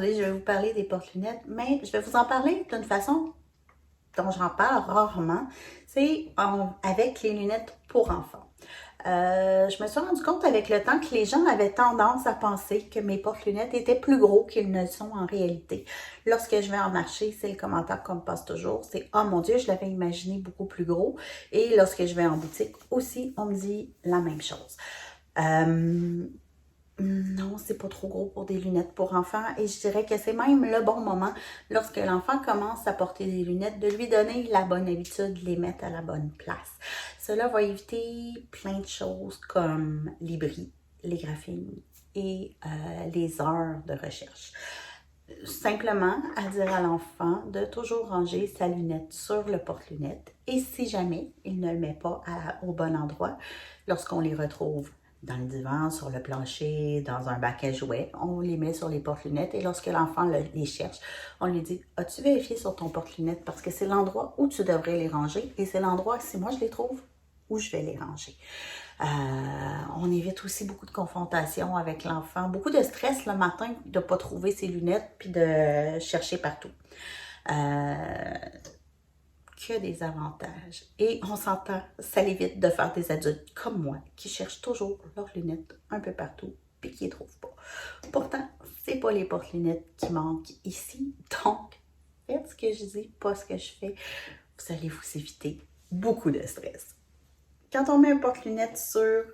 aujourd'hui, je vais vous parler des porte-lunettes, mais je vais vous en parler d'une façon dont j'en parle rarement, c'est avec les lunettes pour enfants. Je me suis rendu compte avec le temps que les gens avaient tendance à penser que mes porte-lunettes étaient plus gros qu'ils ne le sont en réalité. Lorsque je vais en marché, c'est le commentaire qu'on me passe toujours, c'est « Oh mon Dieu, je l'avais imaginé beaucoup plus gros ». Et lorsque je vais en boutique aussi, on me dit la même chose. Non, c'est pas trop gros pour des lunettes pour enfants et je dirais que c'est même le bon moment lorsque l'enfant commence à porter des lunettes de lui donner la bonne habitude de les mettre à la bonne place. Cela va éviter plein de choses comme les bris, les graphines et les heures de recherche. Simplement à dire à l'enfant de toujours ranger sa lunette sur le porte-lunettes et si jamais il ne le met pas au bon endroit, lorsqu'on les retrouve dans le divan, sur le plancher, dans un bac à jouets, on les met sur les porte-lunettes et lorsque l'enfant les cherche, on lui dit « As-tu vérifié sur ton porte-lunettes parce que c'est l'endroit où tu devrais les ranger et c'est l'endroit, si moi je les trouve, où je vais les ranger. » On évite aussi beaucoup de confrontations avec l'enfant, beaucoup de stress le matin de ne pas trouver ses lunettes puis de chercher partout. Que des avantages. Et on s'entend, ça l'évite de faire des adultes comme moi qui cherchent toujours leurs lunettes un peu partout puis qui les trouvent pas. Pourtant, c'est pas les porte-lunettes qui manquent ici. Donc, faites ce que je dis, pas ce que je fais. Vous allez vous éviter beaucoup de stress. Quand on met un porte-lunettes sur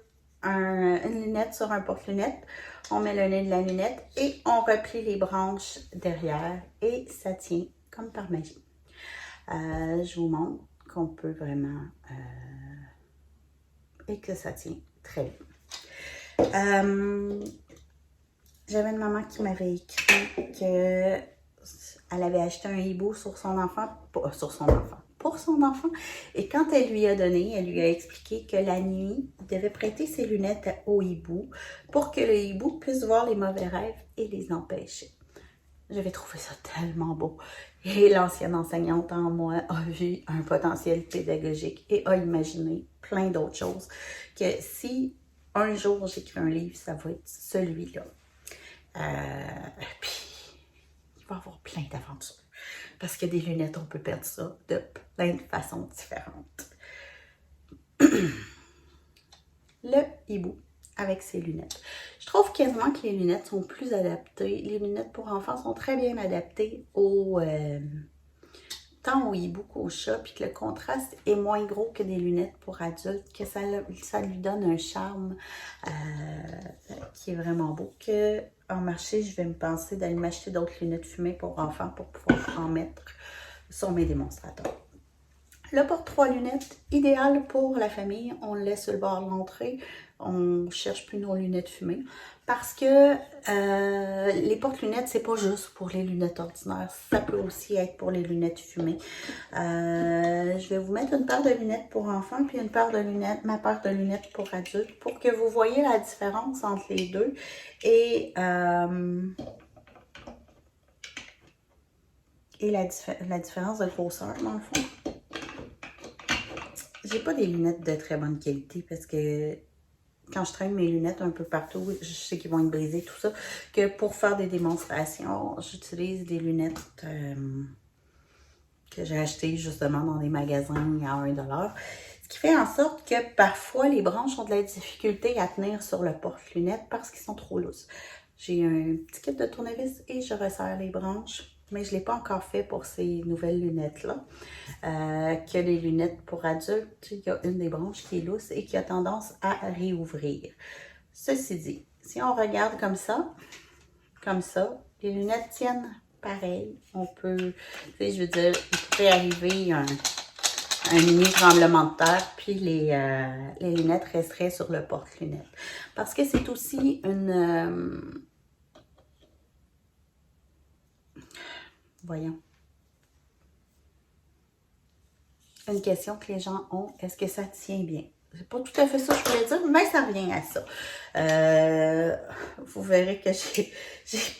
une lunette sur un porte-lunettes, on met le nez de la lunette et on replie les branches derrière et ça tient comme par magie. Je vous montre qu'on peut vraiment et que ça tient très bien. J'avais une maman qui m'avait écrit qu'elle avait acheté un hibou pour son enfant et quand elle lui a donné, elle lui a expliqué que la nuit, il devait prêter ses lunettes au hibou pour que le hibou puisse voir les mauvais rêves et les empêcher. J'avais trouvé ça tellement beau. Et l'ancienne enseignante en moi a vu un potentiel pédagogique et a imaginé plein d'autres choses. Que si un jour j'écris un livre, ça va être celui-là. Puis, il va y avoir plein d'aventures. Parce que des lunettes, on peut perdre ça de plein de façons différentes. Le hibou avec ses lunettes. Je trouve quasiment que les lunettes sont plus adaptées. Les lunettes pour enfants sont très bien adaptées tant au hibou qu'au chat, puis que le contraste est moins gros que des lunettes pour adultes, que ça lui donne un charme qui est vraiment beau. Que en marché, je vais me penser d'aller m'acheter d'autres lunettes fumées pour enfants pour pouvoir en mettre sur mes démonstrateurs. Le porte-3 lunettes, idéal pour la famille. On le laisse sur le bord de l'entrée. On ne cherche plus nos lunettes fumées. Parce que les porte-lunettes, c'est pas juste pour les lunettes ordinaires. Ça peut aussi être pour les lunettes fumées. Je vais vous mettre une paire de lunettes pour enfants puis une paire de lunettes, ma paire de lunettes pour adultes pour que vous voyez la différence entre les deux. Et la différence de grosseur, dans le fond. J'ai pas des lunettes de très bonne qualité parce que quand je traîne mes lunettes un peu partout, je sais qu'ils vont être brisées, tout ça, que pour faire des démonstrations, j'utilise des lunettes que j'ai achetées justement dans des magasins à 1$. Ce qui fait en sorte que parfois les branches ont de la difficulté à tenir sur le porte-lunettes parce qu'ils sont trop lousses. J'ai un petit kit de tournevis et je resserre les branches. Mais je ne l'ai pas encore fait pour ces nouvelles lunettes-là. Que les lunettes pour adultes, il y a une des branches qui est lousse et qui a tendance à réouvrir. Ceci dit, si on regarde comme ça, les lunettes tiennent pareil. On peut, je veux dire, il pourrait arriver un mini tremblement de terre, puis les lunettes resteraient sur le porte-lunettes. Parce que c'est aussi une question que les gens ont, est-ce que ça tient bien? C'est pas tout à fait ça que je voulais dire, mais ça revient à ça. Vous verrez que j'ai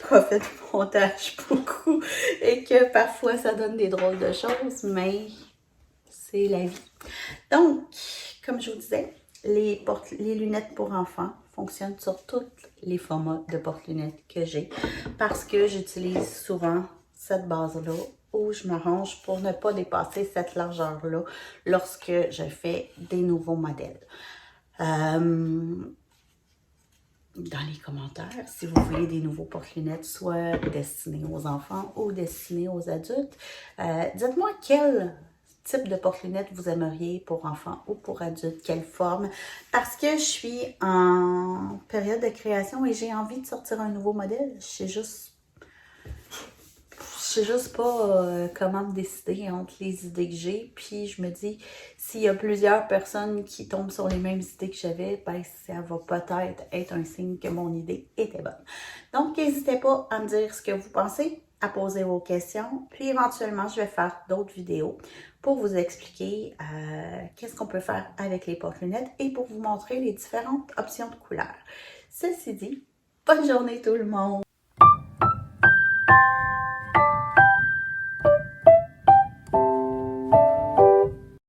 pas fait de montage beaucoup et que parfois ça donne des drôles de choses, mais c'est la vie. Donc, comme je vous disais, les lunettes pour enfants fonctionne sur tous les formats de porte-lunettes que j'ai parce que j'utilise souvent cette base-là où je m'arrange pour ne pas dépasser cette largeur-là lorsque je fais des nouveaux modèles. Dans les commentaires, si vous voulez des nouveaux porte-lunettes, soit destinés aux enfants ou destinés aux adultes, dites-moi quel type de porte-lunettes vous aimeriez pour enfants ou pour adultes, quelle forme, parce que je suis en période de création et j'ai envie de sortir un nouveau modèle. Je sais juste pas comment me décider entre les idées que j'ai. Puis je me dis, s'il y a plusieurs personnes qui tombent sur les mêmes idées que j'avais, ben ça va peut-être être un signe que mon idée était bonne. Donc, n'hésitez pas à me dire ce que vous pensez, à poser vos questions. Puis éventuellement, je vais faire d'autres vidéos pour vous expliquer qu'est-ce qu'on peut faire avec les porte-lunettes et pour vous montrer les différentes options de couleurs. Ceci dit, bonne journée tout le monde!